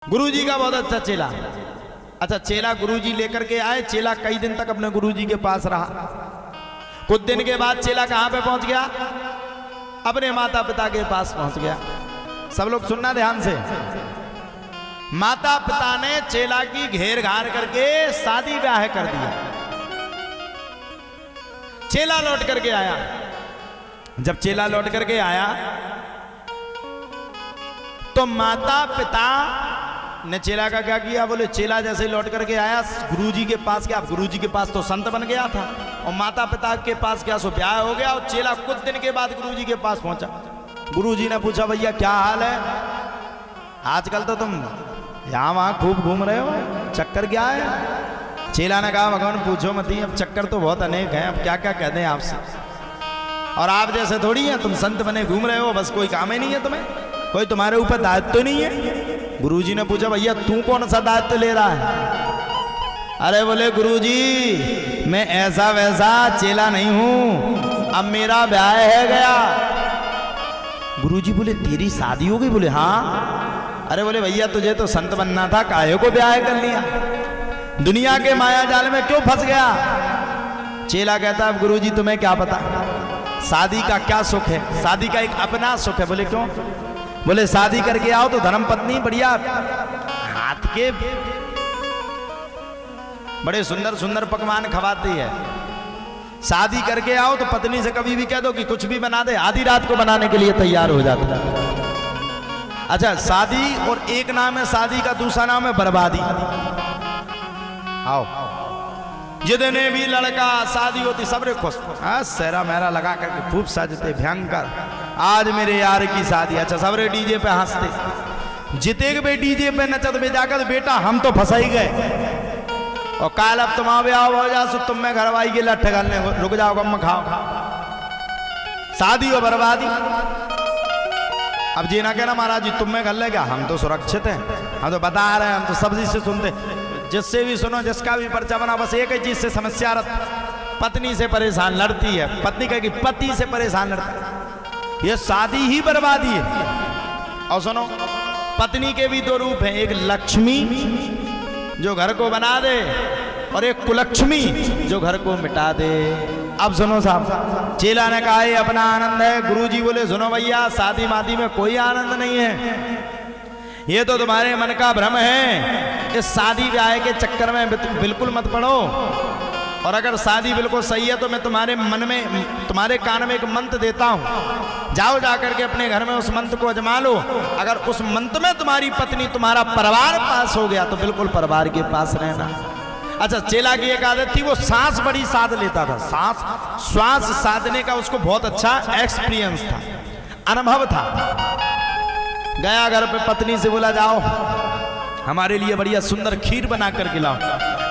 गुरुजी का बहुत अच्छा चेला। अच्छा, चेला गुरुजी लेकर के आए। चेला कई दिन तक अपने गुरुजी के पास रहा। कुछ दिन के बाद चेला कहां पे पहुंच गया? अपने माता पिता के पास पहुंच गया। सब लोग सुनना ध्यान से। माता पिता ने चेला की घेर घार करके शादी ब्याह कर दिया। चेला लौट करके आया। जब चेला लौट करके आया तो माता पिता ने चेला का क्या किया? बोले चेला जैसे लौट करके आया गुरुजी के पास गया। गुरुजी के पास तो संत बन गया था और माता पिता के पास क्या सो ब्याह हो गया। और चेला कुछ दिन के बाद गुरुजी के पास पहुंचा। गुरुजी ने पूछा, भैया क्या हाल है? आजकल तो तुम यहाँ वहां खूब घूम रहे हो, चक्कर क्या है? चेला ने कहा, भगवान पूछो मत ही, अब चक्कर तो बहुत अनेक हैं, अब क्या क्या कह दें आपसे। और आप जैसे थोड़ी है, तुम संत बने घूम रहे हो, बस कोई काम ही नहीं है तुम्हें, कोई तुम्हारे ऊपर दायित्व तो नहीं है। गुरुजी ने पूछा, भैया तू कौन सा दायित्व ले रहा है? अरे बोले गुरुजी मैं ऐसा वैसा चेला नहीं हूं, अब मेरा ब्याह है गया। गुरुजी बोले तेरी शादी हो गई? बोले हाँ। अरे बोले भैया तुझे तो संत बनना था, काहे को ब्याह कर लिया? दुनिया के माया जाल में क्यों फंस गया? चेला कहता अब गुरुजी तुम्हें क्या पता, शादी का क्या सुख है, शादी का एक अपना सुख है। बोले क्यों? बोले शादी करके आओ तो धर्म पत्नी बढ़िया हाथ के बड़े सुंदर सुंदर पकवान खवाती है। शादी करके आओ तो पत्नी से कभी भी कह दो कि कुछ भी बना दे, आधी रात को बनाने के लिए तैयार हो जाता है। अच्छा, शादी और एक नाम है शादी का, दूसरा नाम है बर्बादी। आओ, जितने भी लड़का शादी होती सबरे खुश, सहरा महरा लगा करके खूब सजते भयंकर, आज मेरे यार की शादी। अच्छा, सबरे डीजे पे हंसते, जिते के बे डीजे पे नचत में जाकर बेटा हम तो फंसा ही गए। और काल अब तुम ब्याह हो जा, तुम में घरवाई के लट्ठ गलने, रुक जाओ गम खाओ। शादी और बर्बादी। अब जी ना कहना महाराज जी तुम में घर ले गया, हम तो सुरक्षित हैं, हम तो बता रहे हैं, हम तो सब चीज से सुनते, जिससे भी सुनो, जिसका भी पर्चा बना, बस एक ही चीज से समस्या पत्नी से परेशान लड़ती है। पत्नी कहेगी पति से परेशान लड़ता है, ये शादी ही बर्बादी है। और सुनो, पत्नी के भी दो रूप हैं, एक लक्ष्मी जो घर को बना दे और एक कुलक्ष्मी जो घर को मिटा दे। अब सुनो साहब, चेला ने कहा ये अपना आनंद है। गुरुजी बोले सुनो भैया, शादी मादी में कोई आनंद नहीं है, ये तो तुम्हारे मन का भ्रम है। इस शादी ब्याह के चक्कर में बिल्कुल मत पड़ो। और अगर शादी बिल्कुल सही है तो मैं तुम्हारे मन में, तुम्हारे कान में एक मंत्र देता हूं, जाओ जाकर के अपने घर में उस मंत्र को अजमा लो। अगर उस मंत्र में तुम्हारी पत्नी, तुम्हारा परिवार पास हो गया तो बिल्कुल परिवार के पास रहना। अच्छा, चेला की एक आदत थी, वो सांस बड़ी साध लेता था। श्वास साधने का उसको बहुत अच्छा एक्सपीरियंस था, अनुभव था। गया घर पे, पत्नी से बोला जाओ हमारे लिए बढ़िया सुंदर खीर बना कर खिलाओ।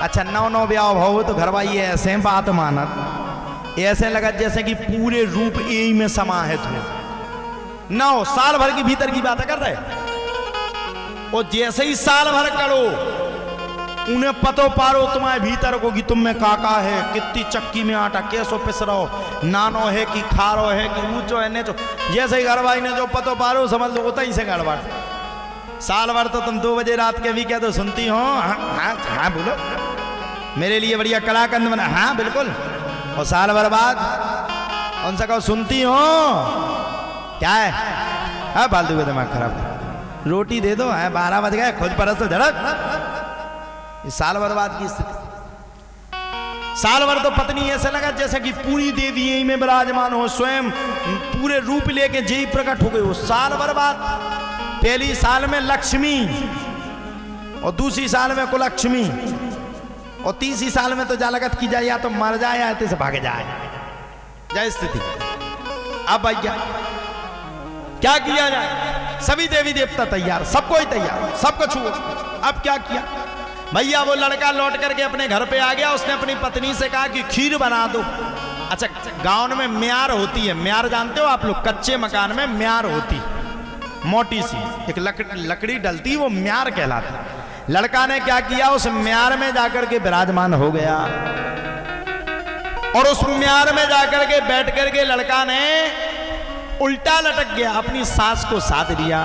अच्छा, नौ ब्याह हो तो घरवाई ऐसे बात मानत, ऐसे लगा जैसे कि पूरे रूप यही में समाहित हो। 9 साल भर की भीतर की बात कर रहे, और जैसे ही साल भर करो उन्हें पतो पारो तुम्हारे भीतर को कि तुम में काका है, कितनी चक्की में आटा कैसो पिस रहो, नानो है कि खारो है कि ऊंचो है नेचो। जैसे ही घरवाई ने जो पतो पारो समझ लो उतना ही से गड़बड़। साल भर तो तुम 2 बजे रात के भी कह दो सुनती हो, हाँ बोलो मेरे लिए बढ़िया कलाकंद बना, हाँ बिल्कुल। और साल भर बाद उनसे कहो सुनती हो क्या है, हाँ फालतू का दिमाग खराब, रोटी दे दो, है 12 बज गए, खुद परस तो झड़क। साल भर बाद की स्थिति। साल भर तो पत्नी ऐसे लगा जैसे कि पूरी देवी यही में विराजमान हो, स्वयं पूरे रूप लेके जय प्रकट हो गए हो। साल भर बाद पहली साल में लक्ष्मी और दूसरी साल में कुलक्ष्मी और तीसरी साल में तो जालगत की जाए, या तो मर जाए या ऐसे भाग जाए, जय स्थिति। अब भैया क्या किया जाए? सभी देवी देवता तैयार, सबको ही तैयार, सबको छुओ। अब क्या किया भैया? वो लड़का लौट करके अपने घर पे आ गया। उसने अपनी पत्नी से कहा कि खीर बना दो। अच्छा, गांव में म्यार होती है, म्यार जानते हो आप लोग? कच्चे मकान में म्यार होती, मोटी सी एक लकड़ी डलती, वो म्यार कहलाती। लड़का ने क्या किया? उस म्यार में जाकर के विराजमान हो गया और उस म्यार में जाकर के बैठ करके लड़का ने उल्टा लटक गया, अपनी सांस को साध लिया।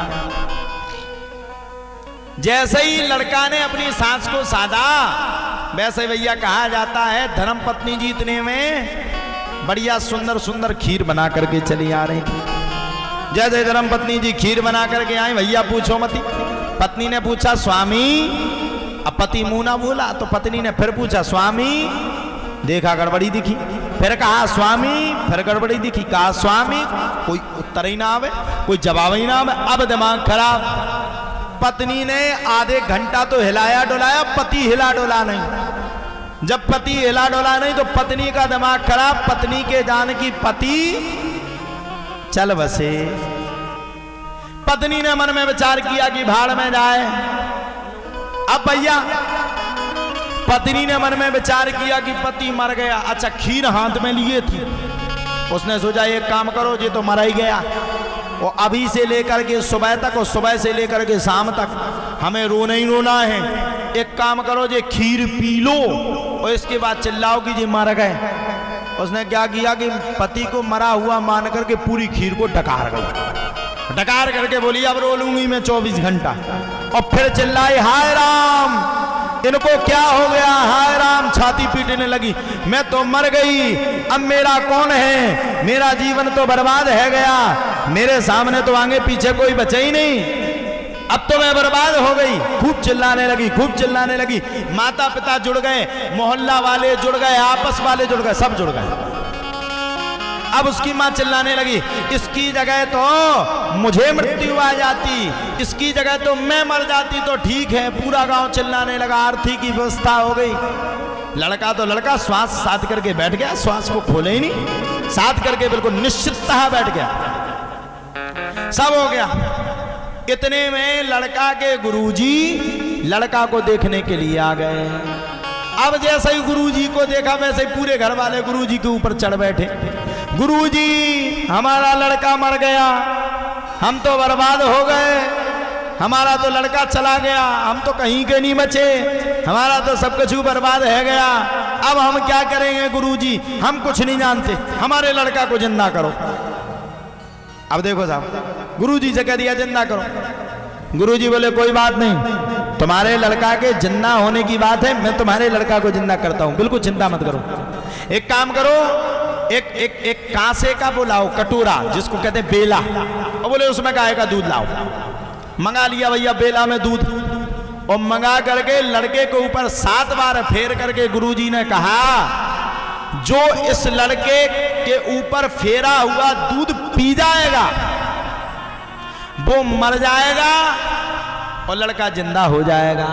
जैसे ही लड़का ने अपनी सांस को साधा, वैसे भैया कहा जाता है धर्म पत्नी जी इतने में बढ़िया सुंदर सुंदर खीर बना करके चली आ रही थी। जैसे धर्म पत्नी जी खीर बना करके आई, भैया पूछो मती। पत्नी ने पूछा स्वामी, अब पति मुंह ना बोला तो पत्नी ने फिर पूछा स्वामी, देखा गड़बड़ी दिखी, फिर कहा स्वामी, फिर गड़बड़ी दिखी, कहा स्वामी, कोई उत्तर ही ना आवे, कोई जवाब ही ना आवे। अब दिमाग खराब। पत्नी ने आधे घंटा तो हिलाया डुलाया, पति हिला डोला नहीं। जब पति हिला डोला नहीं तो पत्नी का दिमाग खराब। पत्नी के जान की पति चल बसे। पत्नी ने मन में विचार किया कि भाड़ में जाए। अब भैया पत्नी ने मन में विचार किया कि पति मर गया। अच्छा, खीर हाथ में लिए थी, उसने सोचा एक काम करो, ये तो मर ही गया, वो अभी से लेकर के सुबह तक और सुबह से लेकर के शाम तक हमें रोना ही रोना है। एक काम करो, ये खीर पी लो और इसके बाद चिल्लाओ कि ये मर गए। उसने क्या किया कि पति को मरा हुआ मान करके पूरी खीर को डकार गई। डकार करके बोली अब रो लूंगी मैं 24 घंटा। और फिर चिल्लाई हाय राम, इनको क्या हो गया, हाय राम, छाती पीटने लगी। मैं तो मर गई, अब मेरा कौन है, मेरा जीवन तो बर्बाद है गया, मेरे सामने तो आगे पीछे कोई बचा ही नहीं, अब तो मैं बर्बाद हो गई। खूब चिल्लाने लगी, खूब चिल्लाने लगी। माता पिता जुड़ गए, मोहल्ला वाले जुड़ गए, आपस वाले जुड़ गए, सब जुड़ गए। अब उसकी मां चिल्लाने लगी, इसकी जगह तो मुझे मृत्यु आ जाती, इसकी जगह तो मैं मर जाती तो ठीक है। पूरा गांव चिल्लाने लगा, आरती की व्यवस्था हो गई। लड़का तो लड़का श्वास साध करके बैठ गया, श्वास को खोले ही नहीं, साध करके बिल्कुल निश्चितता बैठ गया। सब हो गया। इतने में लड़का के गुरुजी लड़का को देखने के लिए आ गए। अब जैसे ही गुरुजी को देखा वैसे ही पूरे घर वाले गुरुजी के ऊपर चढ़ बैठे। गुरुजी, हमारा लड़का मर गया, हम तो बर्बाद हो गए, हमारा तो लड़का चला गया, हम तो कहीं के नहीं बचे, हमारा तो सब कुछ बर्बाद है गया, अब हम क्या करेंगे गुरुजी, हम कुछ नहीं जानते, हमारे लड़का को जिंदा करो। अब देखो साहब, गुरुजी से कह दिया जिंदा करो। गुरुजी बोले कोई बात नहीं, तुम्हारे लड़का के जिंदा होने की बात है, मैं तुम्हारे लड़का को जिंदा करता हूं, बिल्कुल चिंता मत करो। एक काम करो, एक कांसे का वो लाओ कटोरा, जिसको कहते हैं बेला, और बोले उसमें गाय का दूध लाओ। मंगा लिया भैया बेला में दूध, और मंगा करके लड़के के ऊपर 7 बार फेर करके गुरुजी ने कहा जो इस लड़के के ऊपर फेरा हुआ दूध पी जाएगा वो मर जाएगा और लड़का जिंदा हो जाएगा।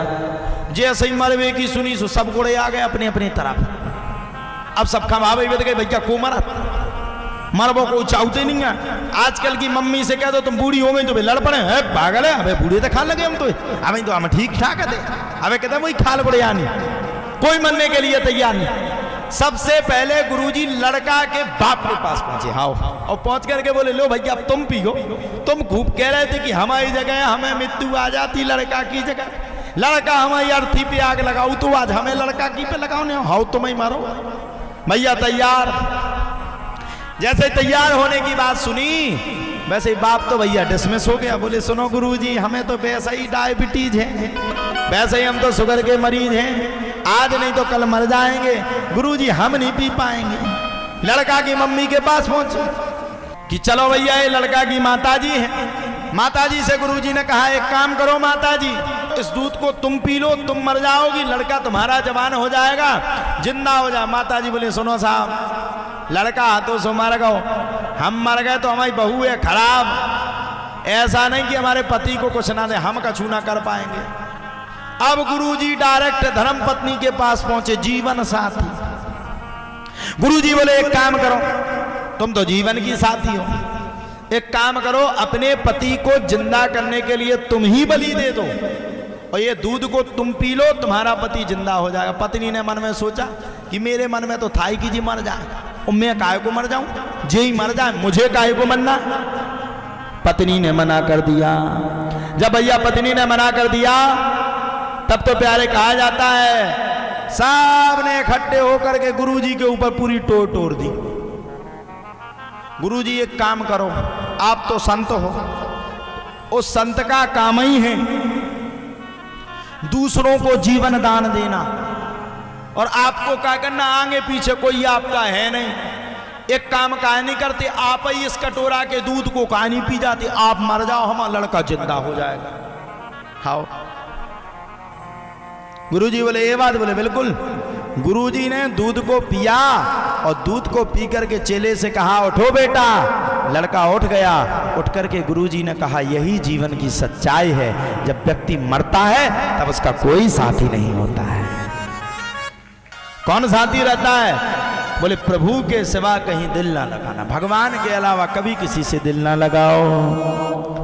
जैसे ही मरवे की सुनी सो सब घोड़े आ गए अपने अपनी तरफ। अब सब खमावे बद गए, भैया को मरा, मरबो को चाहते नहीं है। आजकल की मम्मी से कह दो तुम बूढ़ी हो गई तो लड़ पड़े, है पागल है, अबे बूढ़े तो खा लगे हम तो हम ठीक ठाक है, अबे कहते वही खाल पड़े आनी, कोई मरने के लिए तैयार नहीं। सबसे पहले गुरुजी लड़का के बाप के पास पहुंचे, हाओ, और पहुंच करके बोले लो भैया अब तुम पियो, तुम खूब कह रहे थे कि हमारी जगह हमें मृत्यु आ जाती लड़का की जगह, लड़का हमारी अर्थी पे आग लगाऊ तो आज हमें लड़का की पे लगाओ नहीं, हाओ तुम ही मारो। भैया तैयार। जैसे तैयार होने की बात सुनी वैसे ही बाप तो भैया डिसमिस हो गया। बोले सुनो गुरुजी, हमें तो वैसा ही डायबिटीज है, वैसे ही हम तो शुगर के मरीज हैं, आज नहीं तो कल मर जाएंगे, गुरुजी हम नहीं पी पाएंगे। लड़का की मम्मी के पास पहुंचे कि चलो भैया ये लड़का की माताजी है। माताजी से गुरुजी ने कहा एक काम करो माताजी, इस दूध को तुम पी लो, तुम मर जाओगी, लड़का तुम्हारा जवान हो जाएगा, जिंदा हो जाए। माताजी बोले सुनो साहब, लड़का हाथों से मर गो, हम मर गए तो हमारी बहू है खराब, ऐसा नहीं कि हमारे पति को कुछ ना दे, हम कछु ना कर पाएंगे। अब गुरुजी डायरेक्ट धर्म पत्नी के पास पहुंचे, जीवन साथी। गुरुजी बोले एक काम करो, तुम तो जीवन की साथी हो, एक काम करो अपने पति को जिंदा करने के लिए तुम ही बलि दे दो और ये दूध को तुम पी लो, तुम्हारा पति जिंदा हो जाएगा। पत्नी ने मन में सोचा कि मेरे मन में तो था ही कि जी मर जाए, और मैं काहे को मर जाऊं, जे ही मर जाए मुझे काहे को मरना। पत्नी ने मना कर दिया। जब भैया पत्नी ने मना कर दिया तब तो प्यारे कहा जाता है सब ने इकट्ठे होकर के गुरुजी के ऊपर पूरी टोर दी। गुरुजी एक काम करो, आप तो संत हो, उस संत का काम ही है दूसरों को जीवन दान देना, और आपको क्या करना, आगे पीछे कोई आपका है नहीं, एक काम का नहीं करते, आप ही इस कटोरा के दूध को का नहीं पी जाते, आप मर जाओ हमारा लड़का जिंदा हो जाएगा। खाओ। गुरुजी बोले ये बात, बोले बिल्कुल। गुरुजी ने दूध को पिया और दूध को पी करके चेले से कहा उठो बेटा। लड़का उठ गया। उठ करके गुरुजी ने कहा यही जीवन की सच्चाई है, जब व्यक्ति मरता है तब उसका कोई साथी नहीं होता है। कौन साथी रहता है? बोले प्रभु के सिवा कहीं दिल ना लगाना, भगवान के अलावा कभी किसी से दिल ना लगाओ।